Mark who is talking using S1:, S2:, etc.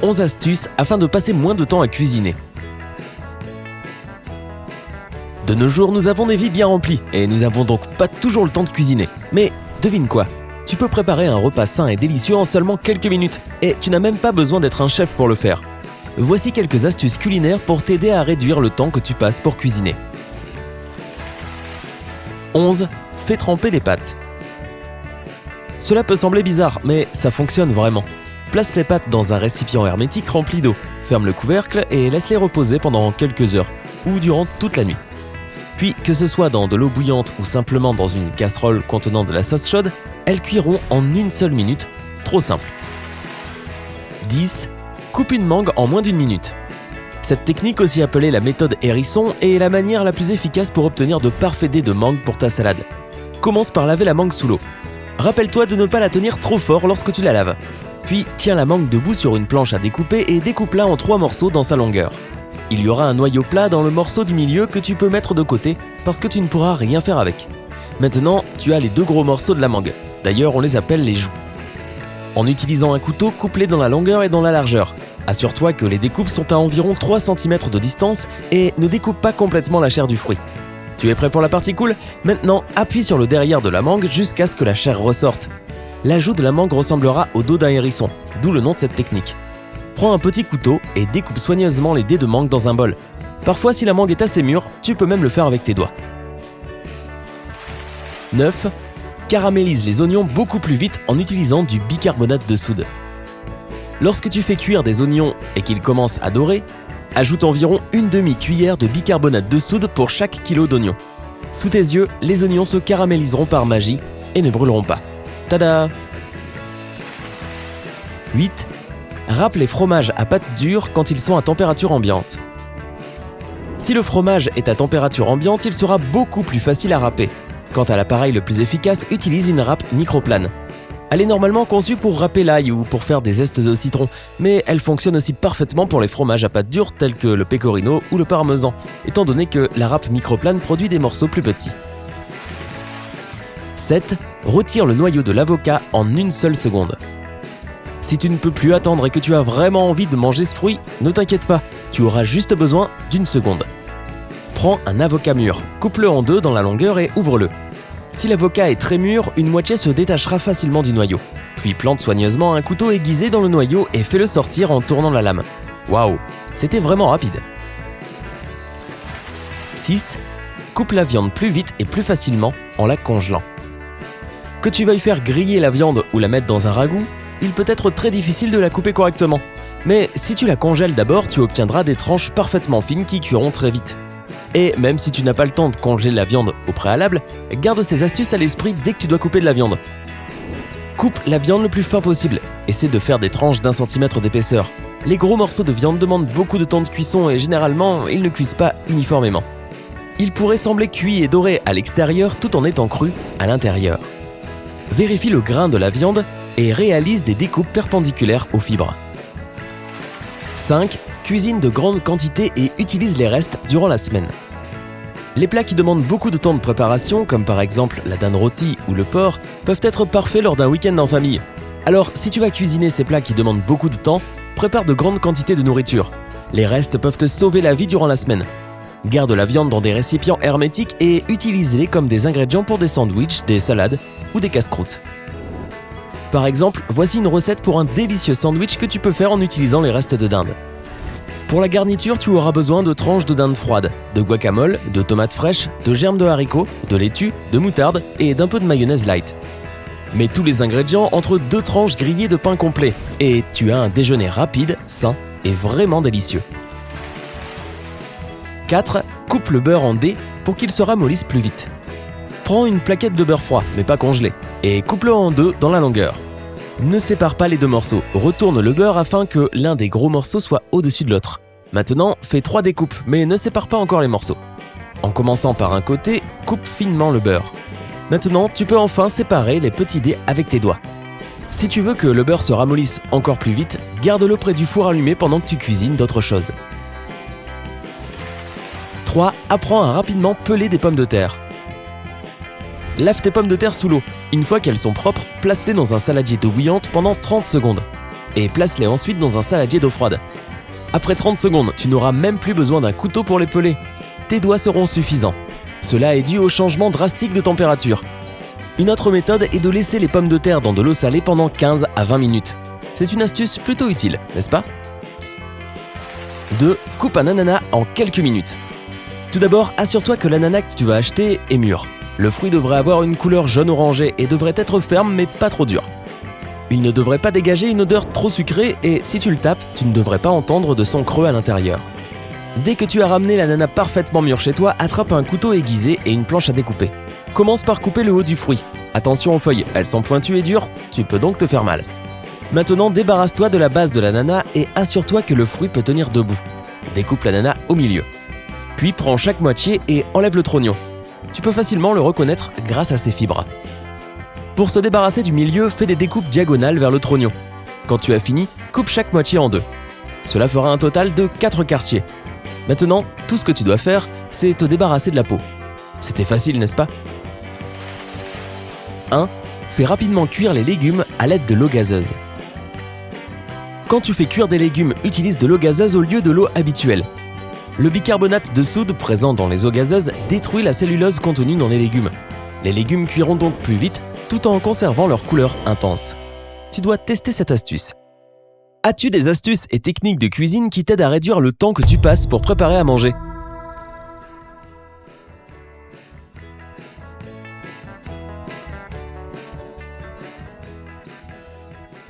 S1: 11 astuces afin de passer moins de temps à cuisiner. De nos jours, nous avons des vies bien remplies et nous n'avons donc pas toujours le temps de cuisiner. Mais devine quoi ? Tu peux préparer un repas sain et délicieux en seulement quelques minutes et tu n'as même pas besoin d'être un chef pour le faire. Voici quelques astuces culinaires pour t'aider à réduire le temps que tu passes pour cuisiner. 11. Fais tremper les pâtes. Cela peut sembler bizarre, mais ça fonctionne vraiment. Place les pâtes dans un récipient hermétique rempli d'eau, ferme le couvercle et laisse-les reposer pendant quelques heures ou durant toute la nuit. Puis, que ce soit dans de l'eau bouillante ou simplement dans une casserole contenant de la sauce chaude, elles cuiront en une seule minute. Trop simple. 10. Coupe une mangue en moins d'une minute. Cette technique, aussi appelée la méthode hérisson, est la manière la plus efficace pour obtenir de parfaits dés de mangue pour ta salade. Commence par laver la mangue sous l'eau. Rappelle-toi de ne pas la tenir trop fort lorsque tu la laves. Puis, tiens la mangue debout sur une planche à découper et découpe-la en 3 morceaux dans sa longueur. Il y aura un noyau plat dans le morceau du milieu que tu peux mettre de côté parce que tu ne pourras rien faire avec. Maintenant, tu as les 2 gros morceaux de la mangue. D'ailleurs, on les appelle les joues. En utilisant un couteau, coupe-les dans la longueur et dans la largeur. Assure-toi que les découpes sont à environ 3 cm de distance et ne découpe pas complètement la chair du fruit. Tu es prêt pour la partie cool ? Maintenant, appuie sur le derrière de la mangue jusqu'à ce que la chair ressorte. La joue de la mangue ressemblera au dos d'un hérisson, d'où le nom de cette technique. Prends un petit couteau et découpe soigneusement les dés de mangue dans un bol. Parfois, si la mangue est assez mûre, tu peux même le faire avec tes doigts. 9. Caramélise les oignons beaucoup plus vite en utilisant du bicarbonate de soude. Lorsque tu fais cuire des oignons et qu'ils commencent à dorer, ajoute environ une demi-cuillère de bicarbonate de soude pour chaque kilo d'oignons. Sous tes yeux, les oignons se caraméliseront par magie et ne brûleront pas. Tada ! 8. Râpe les fromages à pâte dure quand ils sont à température ambiante. Si le fromage est à température ambiante, il sera beaucoup plus facile à râper. Quant à l'appareil le plus efficace, utilise une râpe microplane. Elle est normalement conçue pour râper l'ail ou pour faire des zestes de citron, mais elle fonctionne aussi parfaitement pour les fromages à pâte dure tels que le pecorino ou le parmesan, étant donné que la râpe microplane produit des morceaux plus petits. 7. Retire le noyau de l'avocat en une seule seconde. Si tu ne peux plus attendre et que tu as vraiment envie de manger ce fruit, ne t'inquiète pas, tu auras juste besoin d'une seconde. Prends un avocat mûr, coupe-le en 2 dans la longueur et ouvre-le. Si l'avocat est très mûr, une moitié se détachera facilement du noyau. Puis plante soigneusement un couteau aiguisé dans le noyau et fais-le sortir en tournant la lame. Waouh, c'était vraiment rapide. 6. Coupe la viande plus vite et plus facilement en la congelant. Que tu veuilles faire griller la viande ou la mettre dans un ragoût, il peut être très difficile de la couper correctement. Mais si tu la congèles d'abord, tu obtiendras des tranches parfaitement fines qui cuiront très vite. Et même si tu n'as pas le temps de congeler la viande au préalable, garde ces astuces à l'esprit dès que tu dois couper de la viande. Coupe la viande le plus fin possible. Essaie de faire des tranches d'1 centimètre d'épaisseur. Les gros morceaux de viande demandent beaucoup de temps de cuisson et généralement, ils ne cuisent pas uniformément. Ils pourraient sembler cuits et dorés à l'extérieur tout en étant crus à l'intérieur. Vérifie le grain de la viande et réalise des découpes perpendiculaires aux fibres. 5. Cuisine de grandes quantités et utilise les restes durant la semaine. Les plats qui demandent beaucoup de temps de préparation, comme par exemple la dinde rôtie ou le porc, peuvent être parfaits lors d'un week-end en famille. Alors, si tu vas cuisiner ces plats qui demandent beaucoup de temps, prépare de grandes quantités de nourriture. Les restes peuvent te sauver la vie durant la semaine. Garde la viande dans des récipients hermétiques et utilise-les comme des ingrédients pour des sandwichs, des salades ou des casse-croûtes. Par exemple, voici une recette pour un délicieux sandwich que tu peux faire en utilisant les restes de dinde. Pour la garniture, tu auras besoin de tranches de dinde froide, de guacamole, de tomates fraîches, de germes de haricots, de laitue, de moutarde et d'un peu de mayonnaise light. Mets tous les ingrédients entre 2 tranches grillées de pain complet et tu as un déjeuner rapide, sain et vraiment délicieux. 4. Coupe le beurre en dés pour qu'il se ramollisse plus vite. Prends une plaquette de beurre froid, mais pas congelé, et coupe-le en 2 dans la longueur. Ne sépare pas les 2 morceaux, retourne le beurre afin que l'un des gros morceaux soit au-dessus de l'autre. Maintenant, fais 3 découpes, mais ne sépare pas encore les morceaux. En commençant par un côté, coupe finement le beurre. Maintenant, tu peux enfin séparer les petits dés avec tes doigts. Si tu veux que le beurre se ramollisse encore plus vite, garde-le près du four allumé pendant que tu cuisines d'autres choses. 3. Apprends à rapidement peler des pommes de terre. Lave tes pommes de terre sous l'eau. Une fois qu'elles sont propres, place-les dans un saladier d'eau bouillante pendant 30 secondes. et place-les ensuite dans un saladier d'eau froide. Après 30 secondes, tu n'auras même plus besoin d'un couteau pour les peler. Tes doigts seront suffisants. Cela est dû au changement drastique de température. Une autre méthode est de laisser les pommes de terre dans de l'eau salée pendant 15 à 20 minutes. C'est une astuce plutôt utile, n'est-ce pas ? 2. Coupe un ananas en quelques minutes. Tout d'abord, assure-toi que l'ananas que tu vas acheter est mûr. Le fruit devrait avoir une couleur jaune-orangé et devrait être ferme mais pas trop dur. Il ne devrait pas dégager une odeur trop sucrée et si tu le tapes, tu ne devrais pas entendre de son creux à l'intérieur. Dès que tu as ramené l'ananas parfaitement mûr chez toi, attrape un couteau aiguisé et une planche à découper. Commence par couper le haut du fruit. Attention aux feuilles, elles sont pointues et dures, tu peux donc te faire mal. Maintenant, débarrasse-toi de la base de l'ananas et assure-toi que le fruit peut tenir debout. Découpe l'ananas au milieu. Puis prends chaque moitié et enlève le trognon. Tu peux facilement le reconnaître grâce à ses fibres. Pour se débarrasser du milieu, fais des découpes diagonales vers le trognon. Quand tu as fini, coupe chaque moitié en deux. Cela fera un total de 4 quartiers. Maintenant, tout ce que tu dois faire, c'est te débarrasser de la peau. C'était facile, n'est-ce pas ? 1. Fais rapidement cuire les légumes à l'aide de l'eau gazeuse. Quand tu fais cuire des légumes, utilise de l'eau gazeuse au lieu de l'eau habituelle. Le bicarbonate de soude présent dans les eaux gazeuses détruit la cellulose contenue dans les légumes. Les légumes cuiront donc plus vite, tout en conservant leur couleur intense. Tu dois tester cette astuce. As-tu des astuces et techniques de cuisine qui t'aident à réduire le temps que tu passes pour préparer à manger ?